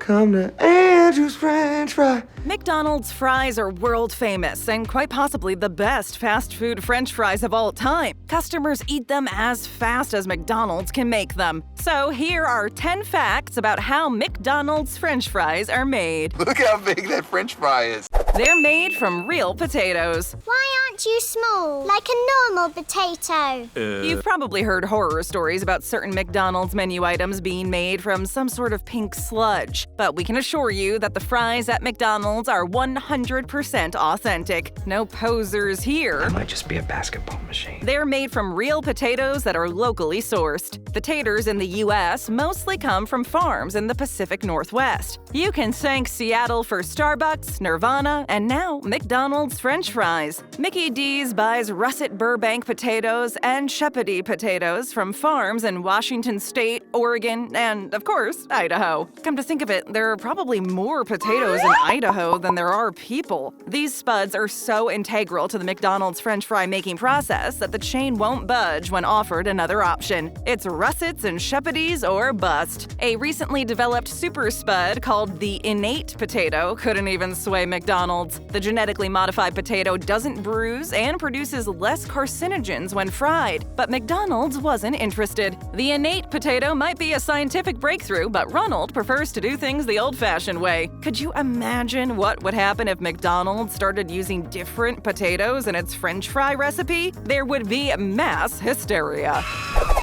Come to Andrew's French Fry. McDonald's fries are world famous and quite possibly the best fast food French fries of all time. Customers eat them as fast as McDonald's can make them. So here are 10 facts about how McDonald's French fries are made. Look how big that French fry is. They're made from real potatoes. Why aren't you small, like a normal potato? You've probably heard horror stories about certain McDonald's menu items being made from some sort of pink sludge. But we can assure you that the fries at McDonald's are 100% authentic. No posers here. That might just be a basketball machine. They're made from real potatoes that are locally sourced. The taters in the U.S. mostly come from farms in the Pacific Northwest. You can thank Seattle for Starbucks, Nirvana, and now McDonald's French fries. Mickey D's buys russet Burbank potatoes and Shepherdie potatoes from farms in Washington State, Oregon, and, of course, Idaho. Come to think of it, there are probably more potatoes in Idaho than there are people. These spuds are so integral to the McDonald's French fry making process that the chain won't budge when offered another option. It's russets and Shepherdies or bust. A recently developed super spud called the innate potato couldn't even sway McDonald's. The genetically modified potato doesn't bruise and produces less carcinogens when fried, but McDonald's wasn't interested. The innate potato might be a scientific breakthrough, but Ronald prefers to do things the old-fashioned way. Could you imagine what would happen if McDonald's started using different potatoes in its French fry recipe? There would be mass hysteria.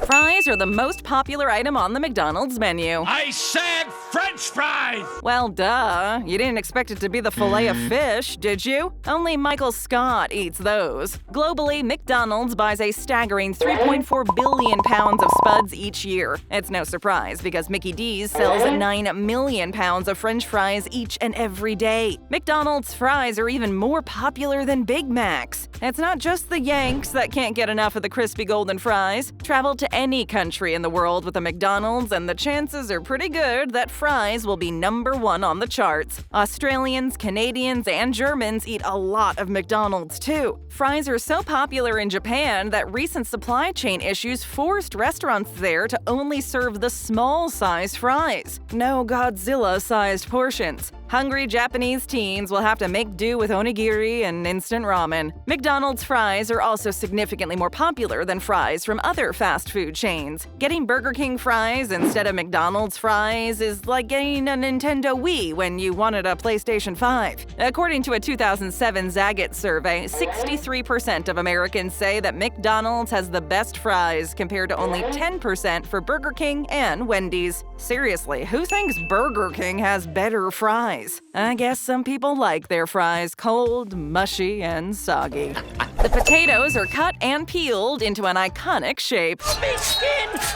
Fries are the most popular item on the McDonald's menu. I said French fries! Well, duh. You didn't expect it to be the fillet of fish, did you? Only Michael Scott eats those. Globally, McDonald's buys a staggering 3.4 billion pounds of spuds each year. It's no surprise because Mickey D's sells 9 million pounds of French fries each and every day. McDonald's fries are even more popular than Big Macs. It's not just the Yanks that can't get enough of the crispy golden fries. Travel to any country in the world with a McDonald's and the chances are pretty good that fries will be #1 on the charts. Australians, Canadians, and Germans eat a lot of McDonald's too. Fries are so popular in Japan that recent supply chain issues forced restaurants there to only serve the small-sized fries. No Godzilla-sized portions. Hungry Japanese teens will have to make do with onigiri and instant ramen. McDonald's fries are also significantly more popular than fries from other fast food chains. Getting Burger King fries instead of McDonald's fries is like getting a Nintendo Wii when you wanted a PlayStation 5. According to a 2007 Zagat survey, 63% of Americans say that McDonald's has the best fries compared to only 10% for Burger King and Wendy's. Seriously, who thinks Burger King has better fries? I guess some people like their fries cold, mushy, and soggy. The potatoes are cut and peeled into an iconic shape.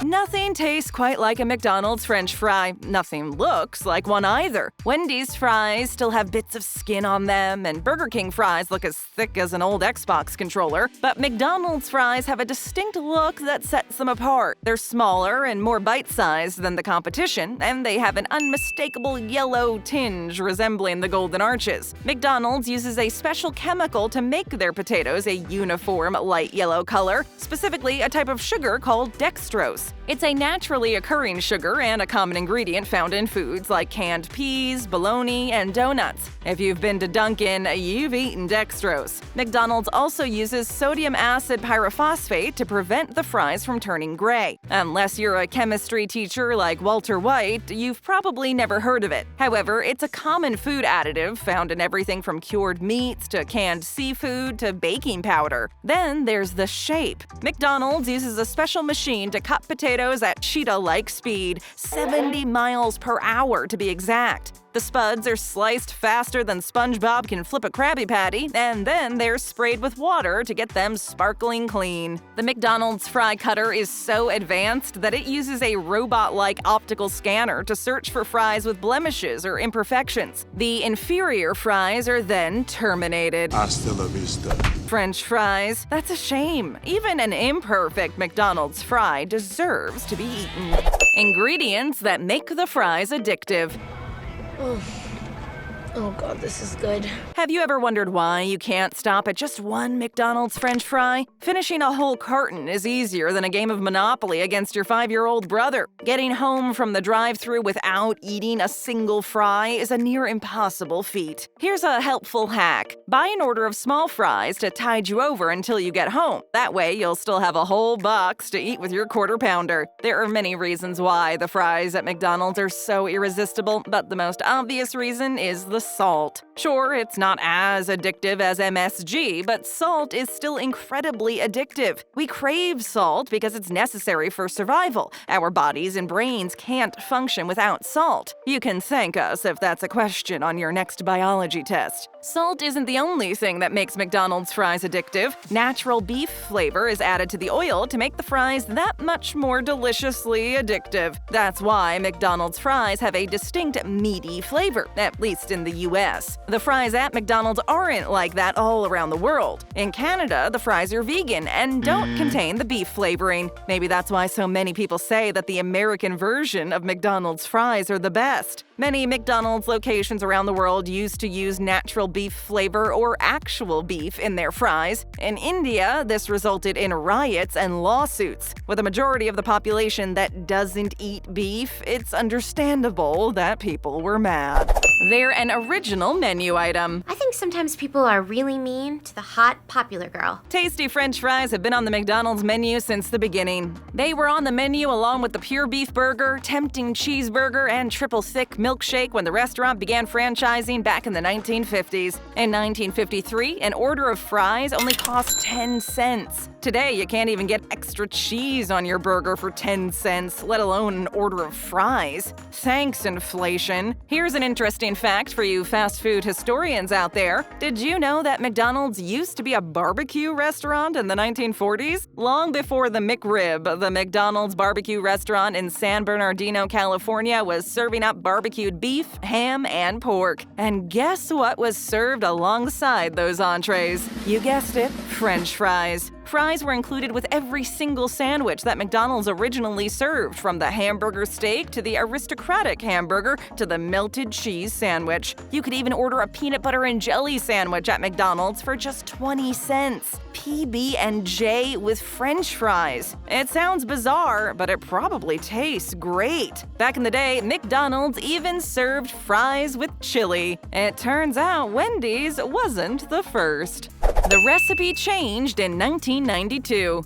Nothing tastes quite like a McDonald's French fry. Nothing looks like one either. Wendy's fries still have bits of skin on them, and Burger King fries look as thick as an old Xbox controller. But McDonald's fries have a distinct look that sets them apart. They're smaller and more bite-sized than the competition, and they have an unmistakable yellow tinge resembling the Golden Arches. McDonald's uses a special chemical to make their potatoes a uniform light yellow color, specifically a type of sugar called dextrose. It's a naturally occurring sugar and a common ingredient found in foods like canned peas, bologna, and donuts. If you've been to Dunkin', you've eaten dextrose. McDonald's also uses sodium acid pyrophosphate to prevent the fries from turning gray. Unless you're a chemistry teacher like Walter White, you've probably never heard of it. However, it's a common food additive found in everything from cured meats to canned seafood to baking powder. Then there's the shape. McDonald's uses a special machine to cut potatoes at cheetah-like speed, 70 miles per hour to be exact. The spuds are sliced faster than SpongeBob can flip a Krabby Patty, and then they're sprayed with water to get them sparkling clean. The McDonald's fry cutter is so advanced that it uses a robot-like optical scanner to search for fries with blemishes or imperfections. The inferior fries are then terminated. Hasta la vista. French fries? That's a shame. Even an imperfect McDonald's fry deserves to be eaten. Ingredients that make the fries addictive. Oh god, this is good. Have you ever wondered why you can't stop at just one McDonald's French fry? Finishing a whole carton is easier than a game of Monopoly against your 5-year-old brother. Getting home from the drive-thru without eating a single fry is a near impossible feat. Here's a helpful hack. Buy an order of small fries to tide you over until you get home. That way, you'll still have a whole box to eat with your quarter pounder. There are many reasons why the fries at McDonald's are so irresistible, but the most obvious reason is the salt. Sure, it's not as addictive as MSG, but salt is still incredibly addictive. We crave salt because it's necessary for survival. Our bodies and brains can't function without salt. You can thank us if that's a question on your next biology test. Salt isn't the only thing that makes McDonald's fries addictive. Natural beef flavor is added to the oil to make the fries that much more deliciously addictive. That's why McDonald's fries have a distinct meaty flavor, at least in the US. The fries at McDonald's aren't like that all around the world. In Canada, the fries are vegan and don't contain the beef flavoring. Maybe that's why so many people say that the American version of McDonald's fries are the best. Many McDonald's locations around the world used to use natural beef flavor or actual beef in their fries. In India, this resulted in riots and lawsuits. With a majority of the population that doesn't eat beef, it's understandable that people were mad. They're an original menu item. I think sometimes people are really mean to the hot, popular girl. Tasty French fries have been on the McDonald's menu since the beginning. They were on the menu along with the pure beef burger, tempting cheeseburger, and triple thick milkshake when the restaurant began franchising back in the 1950s. In 1953, an order of fries only cost 10 cents. Today, you can't even get extra cheese on your burger for 10 cents, let alone an order of fries. Thanks, inflation. Here's an interesting fact for you fast food historians out there. Did you know that McDonald's used to be a barbecue restaurant in the 1940s? Long before the McRib, the McDonald's barbecue restaurant in San Bernardino, California was serving up barbecued beef, ham, and pork. And guess what was served alongside those entrees? You guessed it, French fries. Fries were included with every single sandwich that McDonald's originally served, from the hamburger steak to the aristocratic hamburger to the melted cheese sandwich. You could even order a peanut butter and jelly sandwich at McDonald's for just 20 cents. PB&J with French fries. It sounds bizarre, but it probably tastes great. Back in the day, McDonald's even served fries with chili. It turns out Wendy's wasn't the first. The recipe changed in 1992.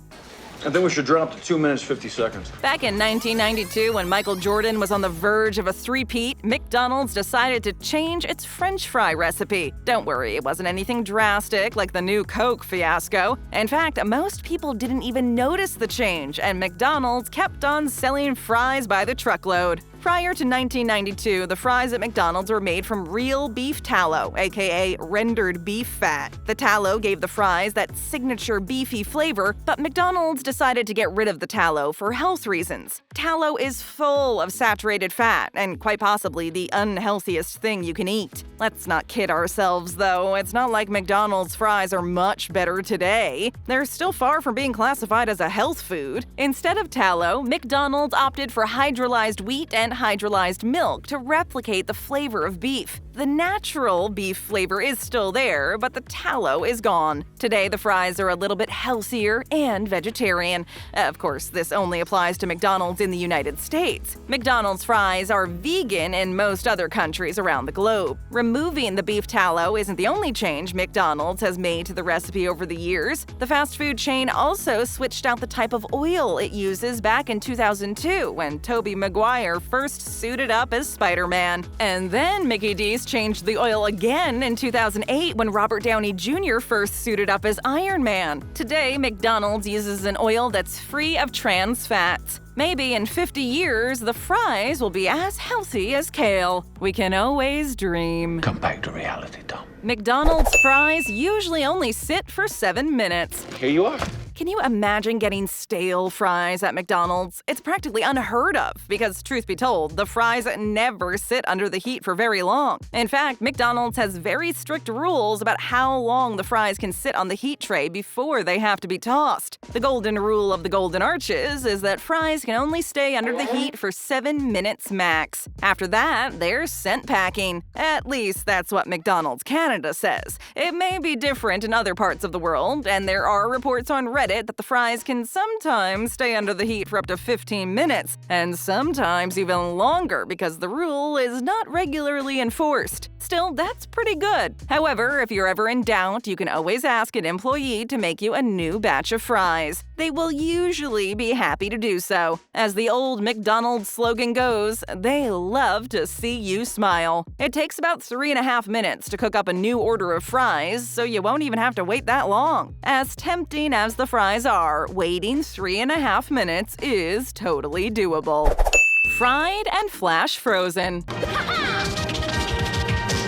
I think we should drop to 2 minutes, 50 seconds. Back in 1992, when Michael Jordan was on the verge of a three-peat, McDonald's decided to change its French fry recipe. Don't worry, it wasn't anything drastic like the new Coke fiasco. In fact, most people didn't even notice the change, and McDonald's kept on selling fries by the truckload. Prior to 1992, the fries at McDonald's were made from real beef tallow, aka rendered beef fat. The tallow gave the fries that signature beefy flavor, but McDonald's decided to get rid of the tallow for health reasons. Tallow is full of saturated fat, and quite possibly the unhealthiest thing you can eat. Let's not kid ourselves, though. It's not like McDonald's fries are much better today. They're still far from being classified as a health food. Instead of tallow, McDonald's opted for hydrolyzed wheat and hydrolyzed milk to replicate the flavor of beef. The natural beef flavor is still there, but the tallow is gone. Today, the fries are a little bit healthier and vegetarian. Of course, this only applies to McDonald's in the United States. McDonald's fries are vegan in most other countries around the globe. Removing the beef tallow isn't the only change McDonald's has made to the recipe over the years. The fast food chain also switched out the type of oil it uses back in 2002 when Tobey Maguire first suited up as Spider-Man. And then Mickey D's changed the oil again in 2008 when Robert Downey Jr. first suited up as Iron Man. Today, McDonald's uses an oil that's free of trans fats. Maybe in 50 years, the fries will be as healthy as kale. We can always dream. Come back to reality, Tom. McDonald's fries usually only sit for 7 minutes. Here you are. Can you imagine getting stale fries at McDonald's? It's practically unheard of because, truth be told, the fries never sit under the heat for very long. In fact, McDonald's has very strict rules about how long the fries can sit on the heat tray before they have to be tossed. The golden rule of the Golden Arches is that fries can only stay under the heat for 7 minutes max. After that, they're sent packing. At least that's what McDonald's Canada says. It may be different in other parts of the world, and there are reports on Reddit that the fries can sometimes stay under the heat for up to 15 minutes, and sometimes even longer because the rule is not regularly enforced. Still, that's pretty good. However, if you're ever in doubt, you can always ask an employee to make you a new batch of fries. They will usually be happy to do so. As the old McDonald's slogan goes, they love to see you smile. It takes about 3.5 minutes to cook up a new order of fries, so you won't even have to wait that long. As tempting as the fries are, waiting 3.5 minutes is totally doable. Fried and flash frozen.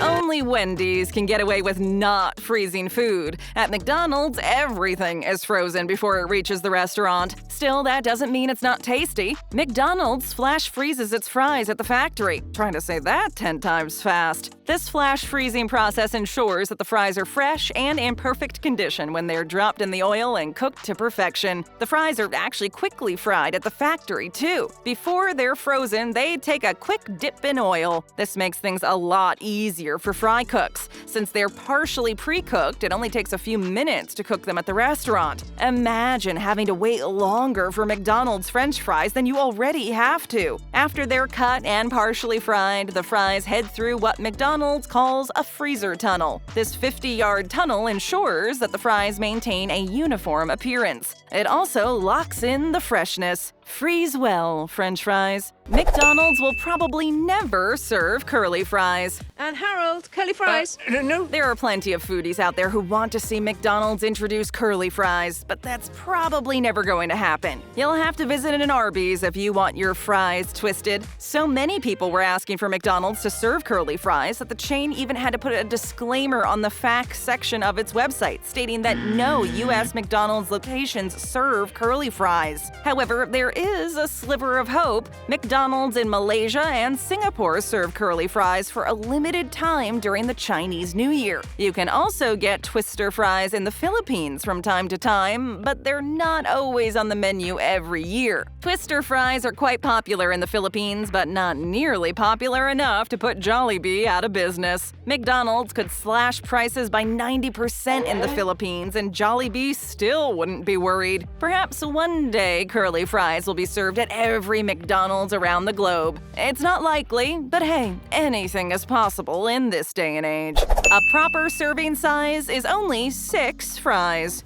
Only Wendy's can get away with not freezing food. At McDonald's, everything is frozen before it reaches the restaurant. Still, that doesn't mean it's not tasty. McDonald's flash freezes its fries at the factory. Trying to say that 10 times fast. This flash freezing process ensures that the fries are fresh and in perfect condition when they're dropped in the oil and cooked to perfection. The fries are actually quickly fried at the factory, too. Before they're frozen, they take a quick dip in oil. This makes things a lot easier for fry cooks. Since they're partially pre-cooked, it only takes a few minutes to cook them at the restaurant. Imagine having to wait longer for McDonald's French fries than you already have to. After they're cut and partially fried, the fries head through what McDonald's calls a freezer tunnel. This 50-yard tunnel ensures that the fries maintain a uniform appearance. It also locks in the freshness. Freeze well, French fries. McDonald's will probably never serve curly fries. And Harold, curly fries. No. There are plenty of foodies out there who want to see McDonald's introduce curly fries, but that's probably never going to happen. You'll have to visit an Arby's if you want your fries twisted. So many people were asking for McDonald's to serve curly fries that the chain even had to put a disclaimer on the facts section of its website, stating that no U.S. McDonald's locations serve curly fries. However, there is a sliver of hope. McDonald's in Malaysia and Singapore serve curly fries for a limited time during the Chinese New Year. You can also get twister fries in the Philippines from time to time, but they're not always on the menu every year. Twister fries are quite popular in the Philippines, but not nearly popular enough to put Jollibee out of business. McDonald's could slash prices by 90% in the Philippines, and Jollibee still wouldn't be worried. Perhaps one day curly fries will be served at every McDonald's around the globe. It's not likely, but hey, anything is possible in this day and age. A proper serving size is only 6 fries.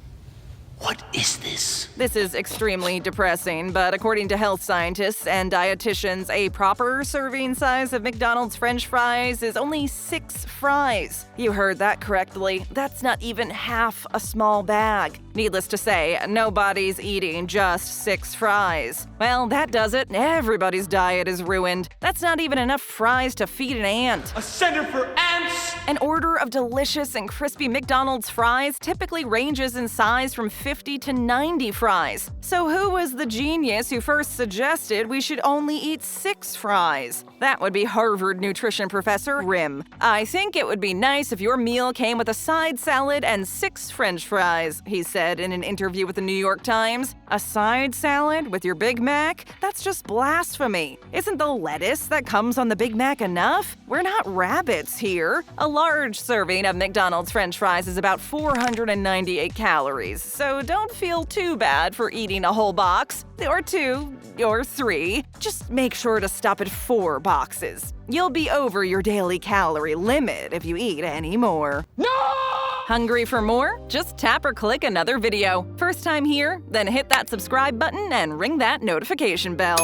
What is this? This is extremely depressing, but according to health scientists and dietitians, a proper serving size of McDonald's French fries is only 6 fries. You heard that correctly. That's not even half a small bag. Needless to say, nobody's eating just 6 fries. Well, that does it. Everybody's diet is ruined. That's not even enough fries to feed an ant. A center for ants? An order of delicious and crispy McDonald's fries typically ranges in size from 50 to 90 fries. So who was the genius who first suggested we should only eat 6 fries? That would be Harvard nutrition professor Rim. I think it would be nice if your meal came with a side salad and 6 French fries, he said in an interview with the New York Times. A side salad with your Big Mac? That's just blasphemy. Isn't the lettuce that comes on the Big Mac enough? We're not rabbits here. A large serving of McDonald's French fries is about 498 calories, so don't feel too bad for eating a whole box, or 2, or 3. Just make sure to stop at 4 boxes. You'll be over your daily calorie limit if you eat any more. No! Hungry for more? Just tap or click another video. First time here? Then hit that subscribe button and ring that notification bell.